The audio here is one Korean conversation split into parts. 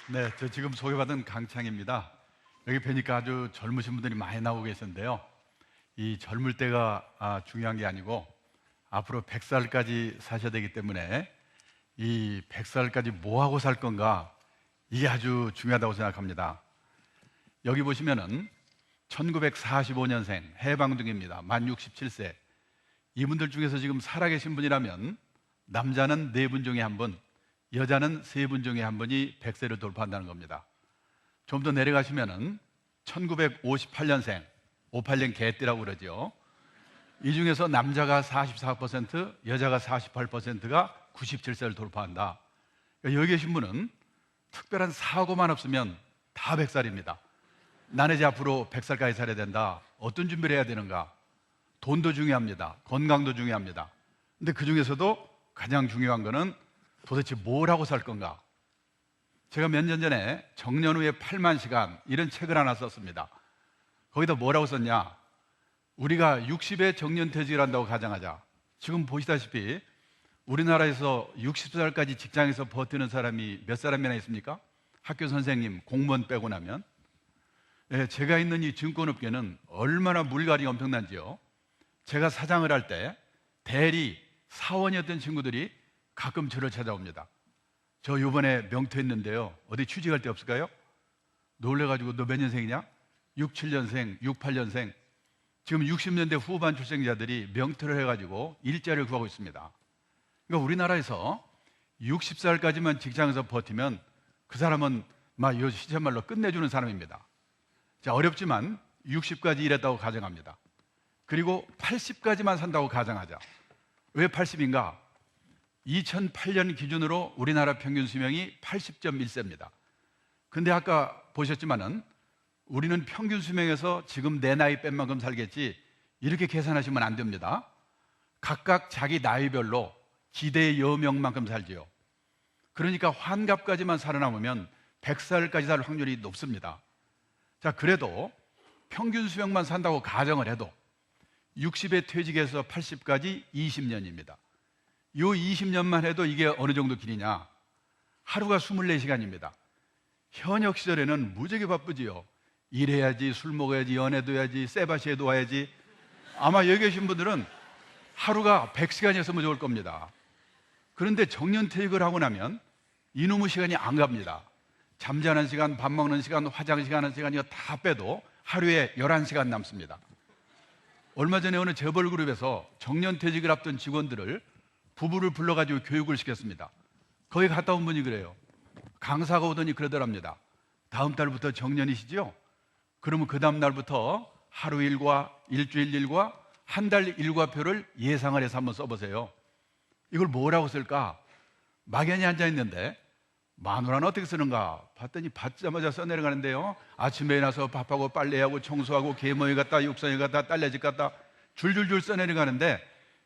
네, 저 지금 소개받은 강창입니다. 여기 뵈니까 아주 젊으신 분들이 많이 나오고 계신데요. 이 젊을 때가 중요한 게 아니고 앞으로 100살까지 사셔야 되기 때문에 이 100살까지 뭐 하고 살 건가, 이게 아주 중요하다고 생각합니다. 여기 보시면은 1945년생 해방 중입니다. 만 67세. 이분들 중에서 지금 살아계신 분이라면 남자는 4분 중에 1분, 여자는 3분 중에 1분이 100세를 돌파한다는 겁니다. 좀 더 내려가시면은 1958년생, 58년 개띠라고 그러죠. 이 중에서 남자가 44%, 여자가 48%가 97세를 돌파한다. 그러니까 여기 계신 분은 특별한 사고만 없으면 다 100살입니다. 나는 이제 앞으로 100살까지 살아야 된다. 어떤 준비를 해야 되는가? 돈도 중요합니다. 건강도 중요합니다. 근데 그 중에서도 가장 중요한 거는 도대체 뭘 하고 살 건가? 제가 몇 년 전에 정년 후의 8만 시간 이런 책을 하나 썼습니다. 거기다 뭐라고 썼냐? 우리가 60에 정년퇴직을 한다고 가정하자. 지금 보시다시피 우리나라에서 60살까지 직장에서 버티는 사람이 몇 사람이나 있습니까? 학교 선생님, 공무원 빼고 나면. 제가 있는 이 증권업계는 얼마나 물갈이 엄청난지요. 제가 사장을 할 때 대리, 사원이었던 친구들이 가끔 저를 찾아옵니다. 저 이번에 명퇴했는데요, 어디 취직할 데 없을까요? 놀래가지고 너 몇 년생이냐? 67년생, 68년생. 지금 60년대 후반 출생자들이 명퇴를 해가지고 일자리를 구하고 있습니다. 그러니까 우리나라에서 60살까지만 직장에서 버티면 그 사람은 막 요 시체말로 끝내주는 사람입니다. 자, 어렵지만 60까지 일했다고 가정합니다. 그리고 80까지만 산다고 가정하자. 왜 80인가? 2008년 기준으로 우리나라 평균 수명이 80.1세입니다. 근데 아까 보셨지만은 우리는 평균 수명에서 지금 내 나이 뺀 만큼 살겠지, 이렇게 계산하시면 안 됩니다. 각각 자기 나이별로 기대의 여명만큼 살지요. 그러니까 환갑까지만 살아남으면 100살까지 살 확률이 높습니다. 자, 그래도 평균 수명만 산다고 가정을 해도 60에 퇴직해서 80까지 20년입니다. 이 20년만 해도 이게 어느 정도 길이냐? 하루가 24시간입니다. 현역 시절에는 무지하게 바쁘지요. 일해야지, 술 먹어야지, 연애도 해야지, 세바시에도 와야지. 아마 여기 계신 분들은 하루가 100시간이었으면 좋을 겁니다. 그런데 정년퇴직을 하고 나면 이놈의 시간이 안 갑니다. 잠자는 시간, 밥 먹는 시간, 화장실 가는 시간, 이거 다 빼도 하루에 11시간 남습니다. 얼마 전에 어느 재벌 그룹에서 정년퇴직을 앞둔 직원들을, 부부를 불러가지고 교육을 시켰습니다. 거기 갔다 온 분이 그래요. 강사가 오더니 그러더랍니다. 다음 달부터 정년이시죠? 그러면 그 다음 날부터 하루 일과, 일주일 일과, 한 달 일과표를 예상을 해서 한번 써보세요. 이걸 뭐라고 쓸까? 막연히 앉아있는데 마누라는 어떻게 쓰는가 봤더니 받자마자 써내려가는데요, 아침에 일어나서 밥하고 빨래하고 청소하고 계모에 갔다 육성에 갔다 딸내집 갔다 줄줄줄 써내려가는데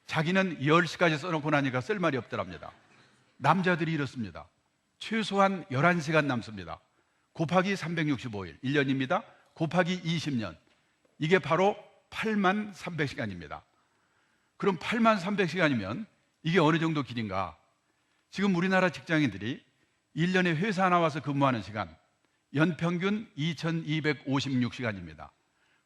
자기는 10시까지 써놓고 나니까 쓸 말이 없더랍니다. 남자들이 이렇습니다. 최소한 11시간 남습니다. 곱하기 365일, 1년입니다. 곱하기 20년. 이게 바로 8만 300시간입니다. 그럼 8만 300시간이면 이게 어느 정도 길인가? 지금 우리나라 직장인들이 1년에 회사 나와서 근무하는 시간, 연평균 2256시간입니다.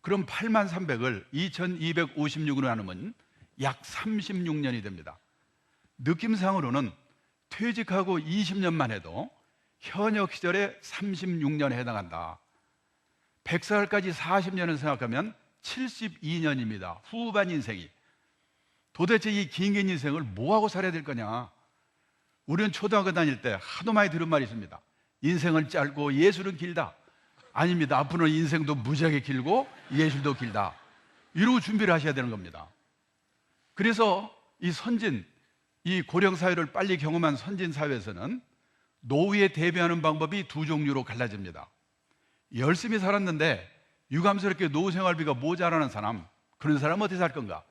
그럼 8만 300을 2256으로 나누면 약 36년이 됩니다. 느낌상으로는 퇴직하고 20년만 해도 현역 시절에 36년에 해당한다. 100살까지 40년을 생각하면 72년입니다. 후반 인생이. 도대체 이 긴 인생을 뭐하고 살아야 될 거냐? 우리는 초등학교 다닐 때 하도 많이 들은 말이 있습니다. 인생은 짧고 예술은 길다. 아닙니다. 앞으로는 인생도 무지하게 길고 예술도 길다. 이러고 준비를 하셔야 되는 겁니다. 그래서 이 선진, 이 고령사회를 빨리 경험한 선진사회에서는 노후에 대비하는 방법이 두 종류로 갈라집니다. 열심히 살았는데 유감스럽게 노후 생활비가 모자라는 사람, 그런 사람은 어떻게 살 건가?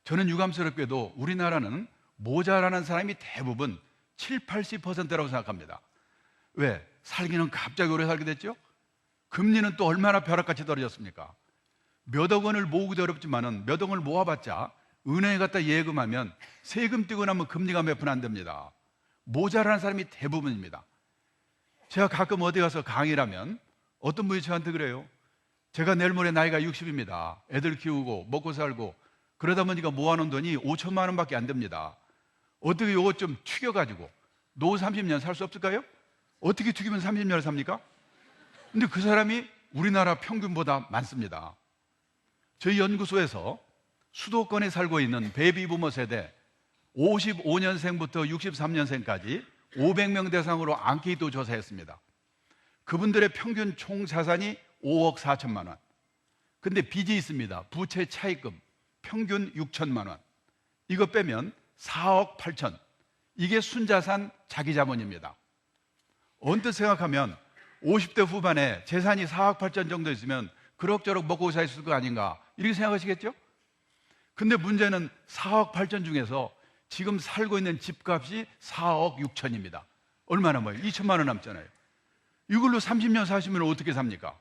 저는 유감스럽게도 우리나라는 모자라는 사람이 대부분 70~80%라고 생각합니다. 왜? 살기는 갑자기 오래 살게 됐죠? 금리는 또 얼마나 벼락같이 떨어졌습니까? 몇억 원을 모으기도 어렵지만은 몇억 원을 모아봤자 은행에 갖다 예금하면 세금 떼고 나면 금리가 몇 푼 안 됩니다. 모자라는 사람이 대부분입니다. 제가 가끔 어디 가서 강의를 하면 어떤 분이 저한테 그래요. 제가 내일 모레 나이가 60입니다. 애들 키우고 먹고 살고 그러다 보니까 모아놓은 돈이 5천만 원밖에 안 됩니다. 어떻게 이거 좀 튀겨가지고 노후 30년 살 수 없을까요? 어떻게 튀기면 30년을 삽니까? 근데 그 사람이 우리나라 평균보다 많습니다. 저희 연구소에서 수도권에 살고 있는 베이비부머 세대 55년생부터 63년생까지 500명 대상으로 안케이도 조사했습니다. 그분들의 평균 총 자산이 5억 4천만 원. 근데 빚이 있습니다. 부채 차입금 평균 6천만 원. 이거 빼면 4억 8천. 이게 순자산 자기 자본입니다. 언뜻 생각하면 50대 후반에 재산이 4억 8천 정도 있으면 그럭저럭 먹고 살 수 있을 거 아닌가 이렇게 생각하시겠죠? 근데 문제는 4억 8천 중에서 지금 살고 있는 집값이 4억 6천입니다. 얼마나 뭐예요? 2천만 원 남잖아요. 이걸로 30년 사시면 어떻게 삽니까?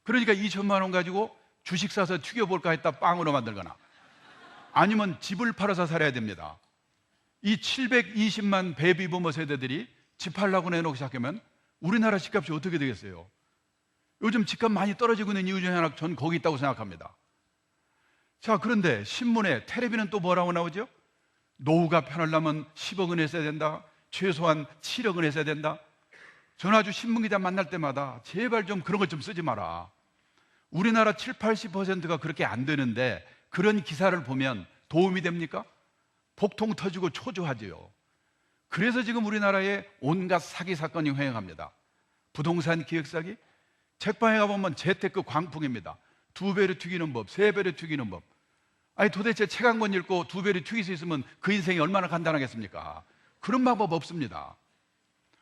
그러니까 2천만 원 가지고 주식 사서 튀겨볼까 했다 빵으로 만들거나 아니면 집을 팔아서 살아야 됩니다. 이 720만 베이비부머 세대들이 집 팔라고 내놓기 시작하면 우리나라 집값이 어떻게 되겠어요? 요즘 집값 많이 떨어지고 있는 이유 중에 하나 전 거기 있다고 생각합니다. 자, 그런데 신문에 텔레비는 또 뭐라고 나오죠? 노후가 편하려면 10억 원 했어야 된다. 최소한 7억 원 했어야 된다. 저는 아주 신문기자 만날 때마다 제발 좀 그런 것 좀 쓰지 마라. 우리나라 7, 80%가 그렇게 안 되는데 그런 기사를 보면 도움이 됩니까? 복통 터지고 초조하지요. 그래서 지금 우리나라에 온갖 사기 사건이 횡행합니다. 부동산 기획 사기, 책방에 가보면 재테크 광풍입니다. 2배로 튀기는 법, 3배로 튀기는 법. 아니 도대체 책 한 권 읽고 2배로 튀길 수 있으면 그 인생이 얼마나 간단하겠습니까? 그런 방법 없습니다.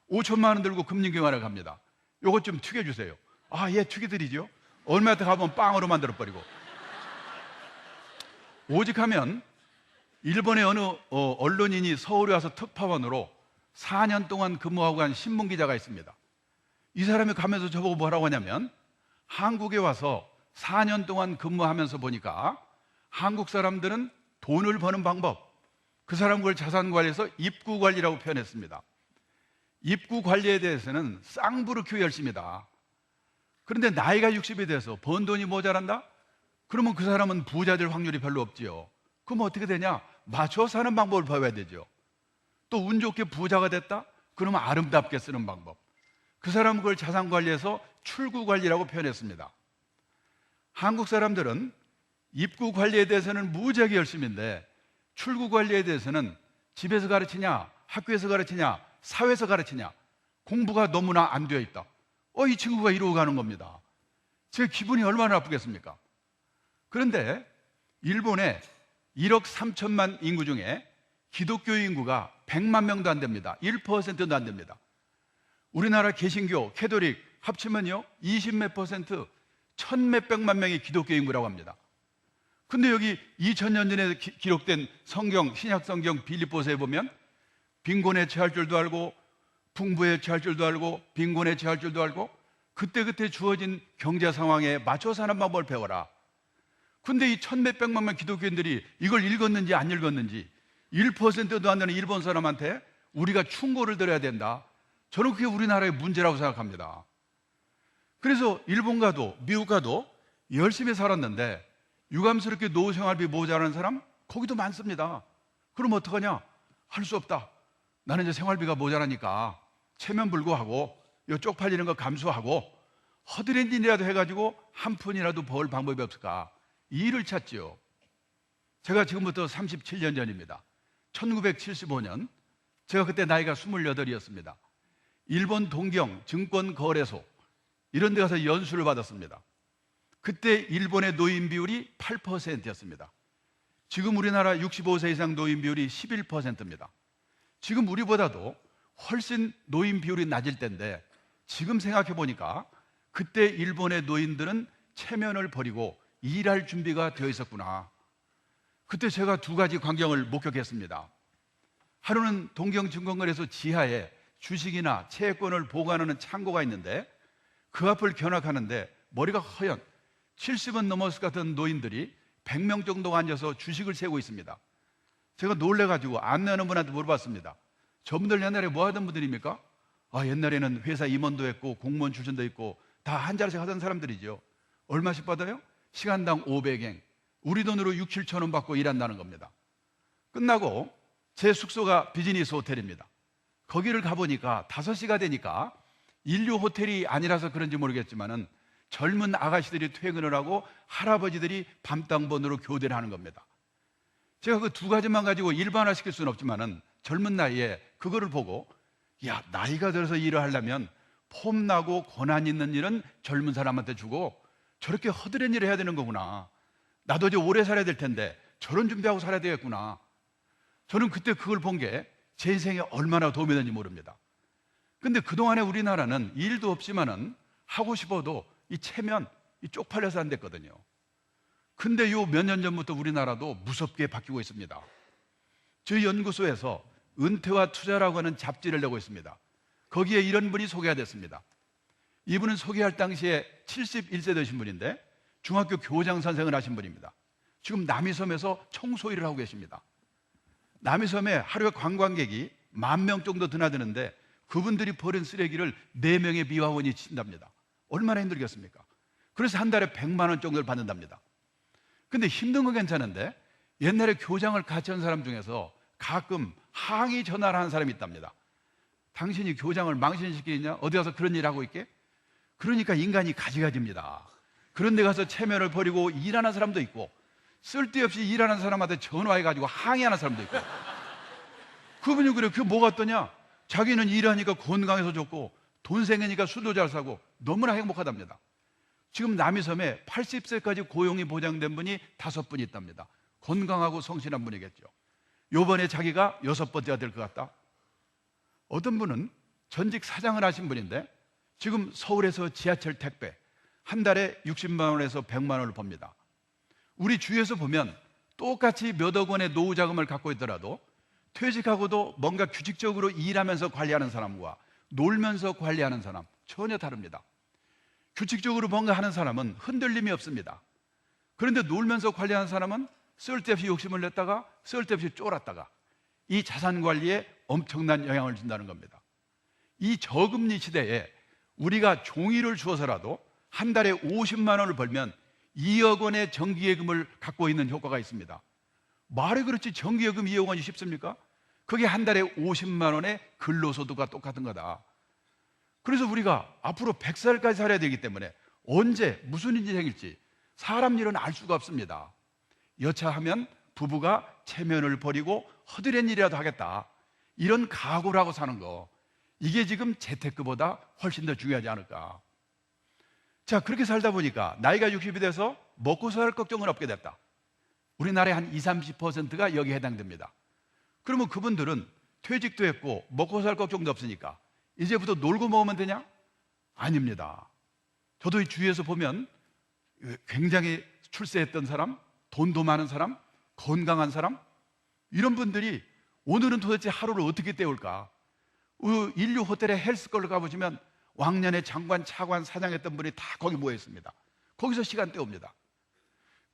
5천만 원 들고 금융경화를 갑니다. 요것 좀 튀겨주세요. 아, 예, 튀겨드리죠. 얼마 더 가면 빵으로 만들어버리고. 오직 하면 일본의 어느 언론인이 서울에 와서 특파원으로 4년 동안 근무하고 간 신문기자가 있습니다. 이 사람이 가면서 저보고 뭐라고 하냐면 한국에 와서 4년 동안 근무하면서 보니까 한국 사람들은 돈을 버는 방법, 그 사람 그걸 자산관리에서 입구관리라고 표현했습니다. 입구관리에 대해서는 쌍부르큐 열심이다. 그런데 나이가 60이 돼서 번 돈이 모자란다? 그러면 그 사람은 부자 될 확률이 별로 없지요. 그럼 어떻게 되냐? 맞춰 사는 방법을 배워야 되죠. 또 운 좋게 부자가 됐다? 그러면 아름답게 쓰는 방법. 그 사람은 그걸 자산관리에서 출구관리라고 표현했습니다. 한국 사람들은 입구관리에 대해서는 무지하게 열심인데 출구관리에 대해서는 집에서 가르치냐, 학교에서 가르치냐, 사회에서 가르치냐, 공부가 너무나 안 되어 있다. 이 친구가 이러고 가는 겁니다. 제 기분이 얼마나 나쁘겠습니까? 그런데 일본에 1억 3천만 인구 중에 기독교 인구가 100만 명도 안 됩니다. 1%도 안 됩니다. 우리나라 개신교, 캐톨릭 합치면요 20몇 %, 1,000몇백만 명이 기독교 인구라고 합니다. 근데 여기 2000년 전에 기록된 성경, 신약 성경 빌립보서에 보면 빈곤에 처할 줄도 알고 풍부에 처할 줄도 알고 빈곤에 처할 줄도 알고 그때그때 주어진 경제 상황에 맞춰 사는 방법을 배워라. 근데 이 1,000몇백만 명 기독교인들이 이걸 읽었는지 안 읽었는지 1%도 안 되는 일본 사람한테 우리가 충고를 드려야 된다. 저는 그게 우리나라의 문제라고 생각합니다. 그래서 일본 가도 미국 가도 열심히 살았는데 유감스럽게 노후생활비 모자라는 사람 거기도 많습니다. 그럼 어떡하냐? 할 수 없다. 나는 이제 생활비가 모자라니까 체면불구하고 이 쪽팔리는 거 감수하고 허드렛일이라도 해가지고 한 푼이라도 벌 방법이 없을까? 이 일을 찾지요. 제가 지금부터 37년 전입니다. 1975년 제가 그때 나이가 28이었습니다. 일본 동경 증권거래소 이런 데 가서 연수를 받았습니다. 그때 일본의 노인 비율이 8%였습니다. 지금 우리나라 65세 이상 노인 비율이 11%입니다. 지금 우리보다도 훨씬 노인 비율이 낮을 때인데 지금 생각해 보니까 그때 일본의 노인들은 체면을 버리고 일할 준비가 되어 있었구나. 그때 제가 두 가지 광경을 목격했습니다. 하루는 동경증권거래소 지하에 주식이나 채권을 보관하는 창고가 있는데 그 앞을 견학하는데 머리가 허연 70은 넘었을 것 같은 노인들이 100명 정도가 앉아서 주식을 세고 있습니다. 제가 놀래가지고 안내하는 분한테 물어봤습니다. 저분들 옛날에 뭐 하던 분들입니까? 옛날에는 회사 임원도 했고 공무원 출신도 있고 다 한 자리씩 하던 사람들이죠. 얼마씩 받아요? 시간당 500엔, 우리 돈으로 6, 7천 원 받고 일한다는 겁니다. 끝나고 제 숙소가 비즈니스 호텔입니다. 거기를 가보니까 5시가 되니까 인류 호텔이 아니라서 그런지 모르겠지만은 젊은 아가씨들이 퇴근을 하고 할아버지들이 밤땅번으로 교대를 하는 겁니다. 제가 그 두 가지만 가지고 일반화시킬 수는 없지만은 젊은 나이에 그거를 보고, 야, 나이가 들어서 일을 하려면 폼나고 고난 있는 일은 젊은 사람한테 주고 저렇게 허드렛 일을 해야 되는 거구나. 나도 이제 오래 살아야 될 텐데 저런 준비하고 살아야 되겠구나. 저는 그때 그걸 본 게 제 인생에 얼마나 도움이 되는지 모릅니다. 근데 그동안에 우리나라는 일도 없지만은 하고 싶어도 이 체면, 이 쪽팔려서 안 됐거든요. 근데 요 몇 년 전부터 우리나라도 무섭게 바뀌고 있습니다. 저희 연구소에서 은퇴와 투자라고 하는 잡지를 내고 있습니다. 거기에 이런 분이 소개가 됐습니다. 이분은 소개할 당시에 71세 되신 분인데 중학교 교장 선생을 하신 분입니다. 지금 남이섬에서 청소 일을 하고 계십니다. 남이섬에 하루에 관광객이 10,000명 정도 드나드는데 그분들이 버린 쓰레기를 4명의 미화원이 친답니다. 얼마나 힘들겠습니까? 그래서 한 달에 100만 원 정도를 받는답니다. 근데 힘든 건 괜찮은데 옛날에 교장을 같이 한 사람 중에서 가끔 항의 전화를 하는 사람이 있답니다. 당신이 교장을 망신시키느냐? 어디 가서 그런 일 하고 있게? 그러니까 인간이 가지가지입니다. 그런 데 가서 체면을 버리고 일하는 사람도 있고 쓸데없이 일하는 사람한테 전화해가지고 항의하는 사람도 있고. 그분이 그래, 그게 뭐가 어떠냐? 자기는 일하니까 건강해서 좋고 돈 생기니까 술도 잘 사고 너무나 행복하답니다. 지금 남이섬에 80세까지 고용이 보장된 분이 5분 있답니다. 건강하고 성실한 분이겠죠. 요번에 자기가 6번째가 될 것 같다. 어떤 분은 전직 사장을 하신 분인데 지금 서울에서 지하철 택배 한 달에 60만 원에서 100만 원을 법니다. 우리 주위에서 보면 똑같이 몇억 원의 노후 자금을 갖고 있더라도 퇴직하고도 뭔가 규칙적으로 일하면서 관리하는 사람과 놀면서 관리하는 사람 전혀 다릅니다. 규칙적으로 뭔가 하는 사람은 흔들림이 없습니다. 그런데 놀면서 관리하는 사람은 쓸데없이 욕심을 냈다가 쓸데없이 쫄았다가 이 자산 관리에 엄청난 영향을 준다는 겁니다. 이 저금리 시대에 우리가 종이를 주어서라도 한 달에 50만 원을 벌면 2억 원의 정기예금을 갖고 있는 효과가 있습니다. 말이 그렇지 정기예금 2억 원이 쉽습니까? 그게 한 달에 50만 원의 근로소득과 똑같은 거다. 그래서 우리가 앞으로 100살까지 살아야 되기 때문에 언제 무슨 일이 생길지 사람 일은 알 수가 없습니다. 여차하면 부부가 체면을 버리고 허드렛 일이라도 하겠다, 이런 각오를 하고 사는 거, 이게 지금 재테크보다 훨씬 더 중요하지 않을까. 자, 그렇게 살다 보니까 나이가 60이 돼서 먹고 살 걱정은 없게 됐다. 우리나라의 한 20, 30%가 여기에 해당됩니다. 그러면 그분들은 퇴직도 했고 먹고 살 걱정도 없으니까 이제부터 놀고 먹으면 되냐? 아닙니다. 저도 이 주위에서 보면 굉장히 출세했던 사람, 돈도 많은 사람, 건강한 사람, 이런 분들이 오늘은 도대체 하루를 어떻게 때울까? 인류 호텔에 헬스걸로 가보시면 왕년에 장관, 차관, 사장했던 분이 다 거기 모여 있습니다. 거기서 시간 때웁니다.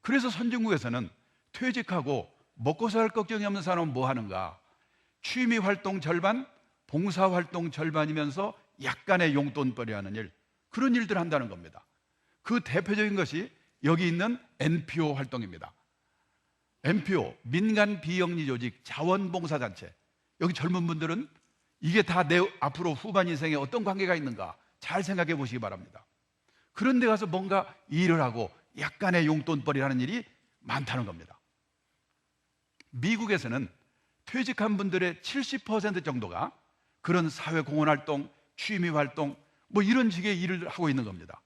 그래서 선진국에서는 퇴직하고 먹고 살 걱정이 없는 사람은 뭐 하는가? 취미 활동 절반, 봉사 활동 절반이면서 약간의 용돈벌이 하는 일, 그런 일들을 한다는 겁니다. 그 대표적인 것이 여기 있는 NPO 활동입니다. NPO, 민간 비영리 조직 자원봉사단체. 여기 젊은 분들은 이게 다 내 앞으로 후반 인생에 어떤 관계가 있는가 잘 생각해 보시기 바랍니다. 그런 데 가서 뭔가 일을 하고 약간의 용돈벌이를 하는 일이 많다는 겁니다. 미국에서는 퇴직한 분들의 70% 정도가 그런 사회공헌활동, 취미활동 뭐 이런 식의 일을 하고 있는 겁니다.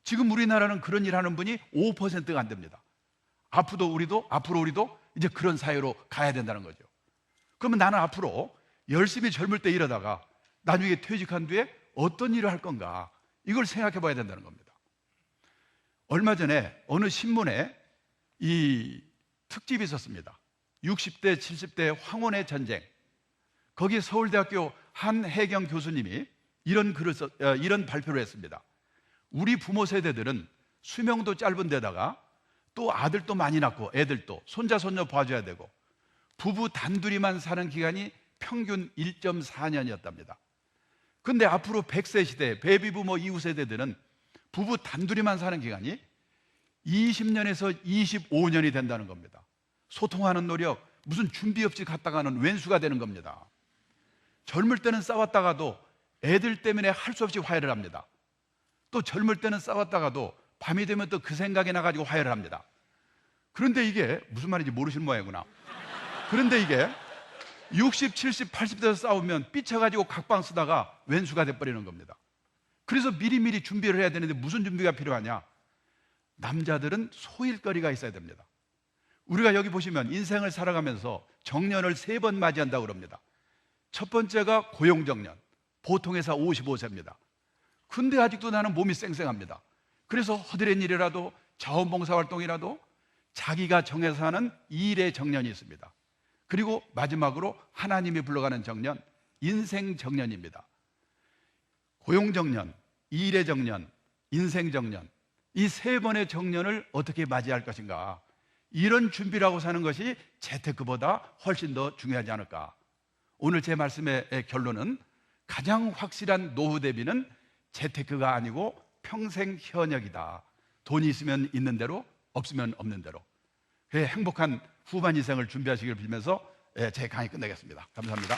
지금 우리나라는 그런 일 하는 분이 5%가 안 됩니다. 앞으로 우리도 이제 그런 사회로 가야 된다는 거죠. 그러면 나는 앞으로 열심히 젊을 때 일하다가 나중에 퇴직한 뒤에 어떤 일을 할 건가, 이걸 생각해 봐야 된다는 겁니다. 얼마 전에 어느 신문에 이 특집이 있었습니다. 60대, 70대 황혼의 전쟁. 거기 서울대학교 한 해경 교수님이 이런 발표를 했습니다. 우리 부모 세대들은 수명도 짧은 데다가 또 아들도 많이 낳고 애들도 손자 손녀 봐줘야 되고 부부 단둘이만 사는 기간이 평균 1.4년이었답니다. 근데 앞으로 100세 시대, 베이비부모 이후 세대들은 부부 단둘이만 사는 기간이 20년에서 25년이 된다는 겁니다. 소통하는 노력, 무슨 준비 없이 갔다가는 왼수가 되는 겁니다. 젊을 때는 싸웠다가도 애들 때문에 할 수 없이 화해를 합니다. 또 젊을 때는 싸웠다가도 밤이 되면 또 그 생각이 나가지고 화해를 합니다. 그런데 이게 무슨 말인지 모르시는 모양이구나. 그런데 이게 60, 70, 80대에서 싸우면 삐쳐가지고 각방 쓰다가 왼수가 돼버리는 겁니다. 그래서 미리미리 준비를 해야 되는데 무슨 준비가 필요하냐? 남자들은 소일거리가 있어야 됩니다. 우리가 여기 보시면 인생을 살아가면서 정년을 3번 맞이한다고 그럽니다. 첫 번째가 고용정년, 보통 해서 55세입니다. 근데 아직도 나는 몸이 쌩쌩합니다. 그래서 허드렛 일이라도 자원봉사활동이라도 자기가 정해서 하는 일의 정년이 있습니다. 그리고 마지막으로 하나님이 불러가는 정년, 인생 정년입니다. 고용 정년, 일의 정년, 인생 정년, 이 3번의 정년을 어떻게 맞이할 것인가, 이런 준비라고 사는 것이 재테크보다 훨씬 더 중요하지 않을까. 오늘 제 말씀의 결론은 가장 확실한 노후 대비는 재테크가 아니고 평생 현역이다. 돈이 있으면 있는 대로, 없으면 없는 대로. 행복한 후반 인생을 준비하시길 빌면서 제 강의 끝내겠습니다. 감사합니다.